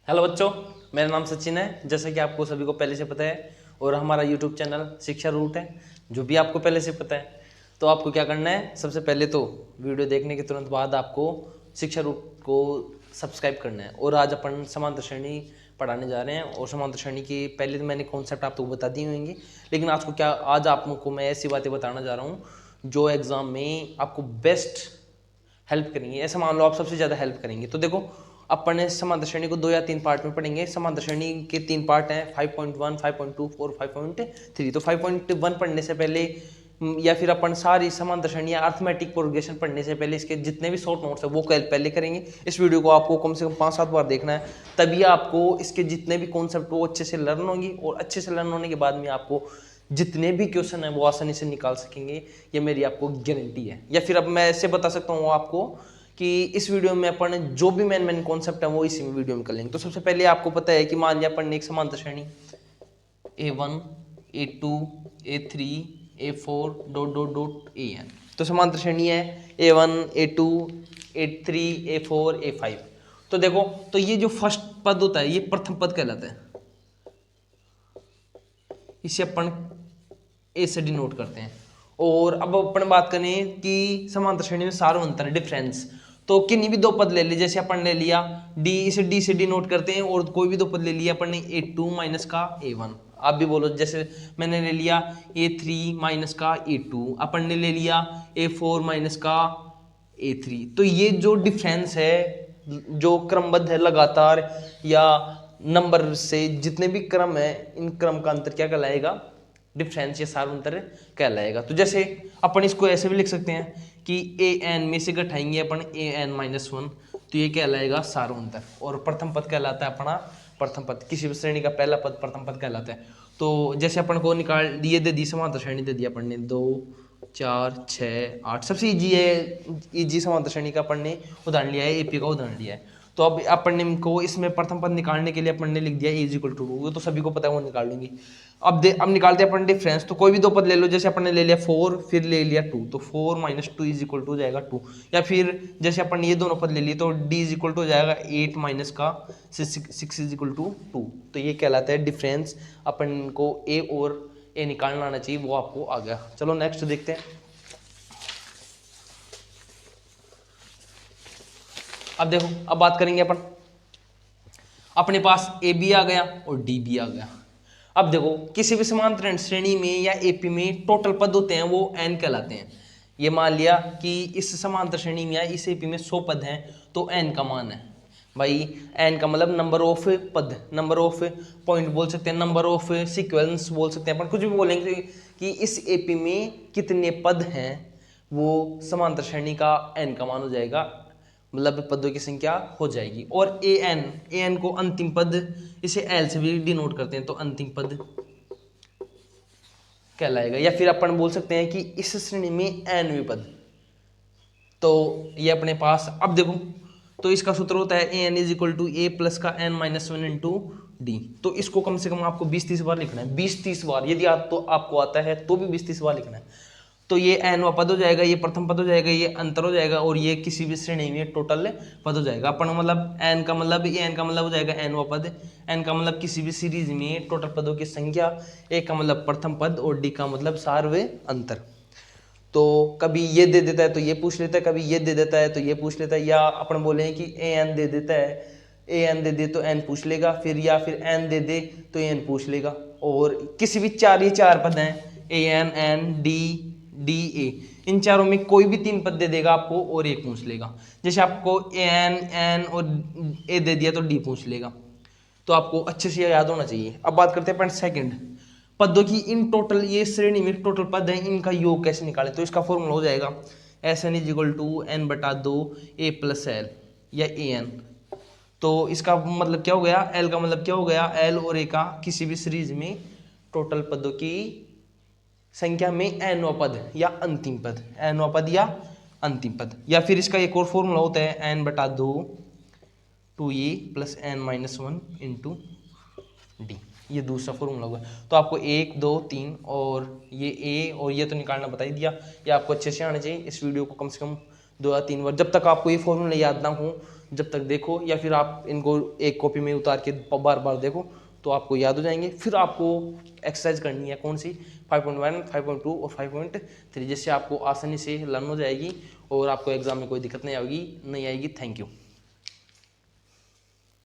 Hello बच्चों, मेरा नाम सचिन है। जैसे कि आपको सभी को पहले से पता है और हमारा यूट्यूब चैनल शिक्षा रूट है, जो भी आपको पहले से पता है। तो आपको क्या करना है, सबसे पहले तो वीडियो देखने के तुरंत बाद आपको शिक्षा रूट को सब्सक्राइब करना है। और आज अपन समांतर श्रेणी पढ़ाने जा रहे हैं और समांतर श्रेणी की पहले तो मैंने कॉन्सेप्ट आपको बता दिए होंगे, लेकिन आज आपको मैं ऐसी बातें बताना जा रहा हूँ जो एग्ज़ाम में आपको बेस्ट हेल्प करेंगे। ऐसा मान लो आप सबसे ज़्यादा हेल्प करेंगे। तो देखो, अपन समांतर श्रेणी को 2 या 3 पार्ट में पढ़ेंगे। समांतर श्रेणी के 3 पार्ट हैं, 5.1, 5.2 और 5.3। तो 5.1 पढ़ने से पहले या फिर अपन सारी समांतर श्रेणी या अर्थमेटिक प्रोग्रेशन पढ़ने से पहले इसके जितने भी शॉर्ट नोट्स है वो पहले करेंगे। इस वीडियो को आपको कम से कम 5-7 बार देखना है, तभी आपको इसके जितने भी कॉन्सेप्ट वो अच्छे से लर्न होंगी। और अच्छे से लर्न होने के बाद में आपको जितने भी क्वेश्चन है वो आसानी से निकाल सकेंगे, ये मेरी आपको गारंटी है। या फिर अब मैं ऐसे बता सकता हूँ आपको कि इस वीडियो में अपन जो भी मेन कॉन्सेप्ट है वो इसी में वीडियो में कर लेंगे। तो सबसे पहले आपको पता है कि मान लिया अपन ने एक समांतर श्रेणी A1, A2, A3, A4 dot dot dot AN। तो समांतर श्रेणी है A1, A2, A3, A4, A5। तो देखो, तो ये जो फर्स्ट पद होता है ये प्रथम पद कहलाता है। इसे अपन ए से डिनोट करते हैं। और अब अपन बात करें कि समांतर श्रेणी में सार अंतर डिफरेंस, तो किन्हीं भी 2 पद ले लिए। जैसे अपन ले लिया डी, इसे डी से डिनोट करते हैं। और कोई भी 2 पद ले लिया अपन ने A2 माइनस का A1। आप भी बोलो, जैसे मैंने ले लिया A3 माइनस का A2, अपन ने ले लिया A4 माइनस का A3। तो ये जो डिफरेंस है, जो क्रमबद्ध है लगातार या नंबर से जितने भी क्रम है, इन क्रम का अंतर क्या कहलाएगा? डिफरेंस या सार अंतर कहलाएगा। तो जैसे अपन इसको ऐसे भी लिख सकते हैं कि AN में से घटाएंगे अपन AN माइनस 1, तो ये कहलाएगा सार अंतर। और प्रथम पद कहलाता है अपना प्रथम पद, किसी भी श्रेणी का पहला पद प्रथम पद कहलाता है। तो जैसे अपन को निकाल दिए, दे दी समांतर श्रेणी दे दी अपन ने 2, 4, 6, 8। सबसे इजी है, इजी समांतर श्रेणी का अपन ने उदाहरण लिया है, AP का उदाहरण लिया है। तो अब अपन ने को इसमें प्रथम पद निकालने के लिए अपन ने लिख दिया A इक्वल टू 2, तो सभी को पता है वो निकाल लेंगे। अब निकालते हैं अपन डिफरेंस। तो कोई भी 2 पद ले लो, जैसे अपन ने ले लिया 4 फिर ले लिया 2, तो 4 माइनस 2 इज इक्वल टू हो जाएगा 2। या फिर जैसे अपन ने ये दोनों पद ले लिए तो D इज इक्वल टू हो जाएगा 8 माइनस का 6 इज इक्वल टू 2। तो ये कहलाता है डिफरेंस। अपन को A और A निकालना आना चाहिए, वो आपको आ गया। चलो नेक्स्ट देखते हैं। अब देखो, अब बात करेंगे अपन, अपने पास A भी आ गया और D भी आ गया। अब देखो, किसी भी समांतर श्रेणी में या AP में टोटल पद होते हैं वो n कहलाते हैं। ये मान लिया कि इस समांतर श्रेणी में या इस AP में 100 पद हैं, तो n का मान है भाई। n का मतलब नंबर ऑफ पद, नंबर ऑफ पॉइंट बोल सकते हैं, नंबर ऑफ सीक्वेंस बोल सकते हैं, अपन कुछ भी बोलेंगे कि इस AP में कितने पद हैं, वो समांतर श्रेणी का n का मान हो जाएगा, मतलब पदों की संख्या हो जाएगी। और an को अंतिम पद, इसे l से भी डिनोट करते हैं, तो अंतिम पद कहलाएगा। या फिर अपन बोल सकते हैं कि इस श्रेणी में nवें पद, तो ये अपने पास। अब देखो, तो इसका सूत्र होता है an is equal to a plus का n माइनस 1 इंटू डी। तो इसको कम से कम आपको 20-30 बार लिखना है, 20-30 बार। यदि आपको आता है तो भी 20-30 बार लिखना है। तो ये nवां पद हो जाएगा, ये प्रथम पद हो जाएगा, ये अंतर हो जाएगा, और ये किसी भी श्रेणी में टोटल पद हो जाएगा। अपन मतलब n का मतलब, ये n का मतलब हो जाएगा nवां पद, n का मतलब किसी भी सीरीज में टोटल पदों की संख्या, a का मतलब प्रथम पद और d का मतलब सार्वय अंतर। तो कभी ये दे देता है तो ये पूछ लेता है, कभी ये दे देता है तो ये पूछ लेता है, या अपन बोले कि an दे देता है, an दे दे तो n पूछ लेगा, फिर या फिर n दे दे तो n पूछ लेगा। और किसी भी 4 पद हैं, an, n, d, a, इन चारों में कोई भी 3 पद दे देगा आपको और 1 पूछ लेगा। जैसे आपको an, n और a दे दिया तो d पूछ लेगा। तो आपको अच्छे से याद होना चाहिए। अब बात करते हैं पॉइंट सेकंड, पदों की इन टोटल, ये श्रेणी में टोटल पद हैं, इनका योग कैसे निकालें। तो इसका फॉर्मूला हो जाएगा SN is equal to n/2 a plus l या an। तो इसका मतलब क्या हो गया, l का मतलब क्या हो गया, l और a का किसी भी सीरीज में टोटल पदों की संख्या में nवां पद या अंतिम पद, nवां पद या अंतिम पद। या फिर इसका एक और फॉर्मूला होता है n/2 2a plus n minus 1 into D. ये दूसरा फॉर्मूला होगा। तो आपको 1, 2, 3 और ये a और ये तो निकालना बता ही दिया। ये आपको अच्छे से आना चाहिए। इस वीडियो को कम से कम 2 या 3 बार, जब तक आपको ये फॉर्मूला याद ना हो जब तक देखो, या फिर आप इनको एक कॉपी में उतार के बार बार देखो तो आपको याद हो जाएंगे। फिर आपको एक्सरसाइज करनी है कौन सी, 5.1, 5.2 और 5.3, जिससे आपको आसानी से लर्न हो जाएगी और आपको एग्जाम में कोई दिक्कत नहीं आएगी। Thank you.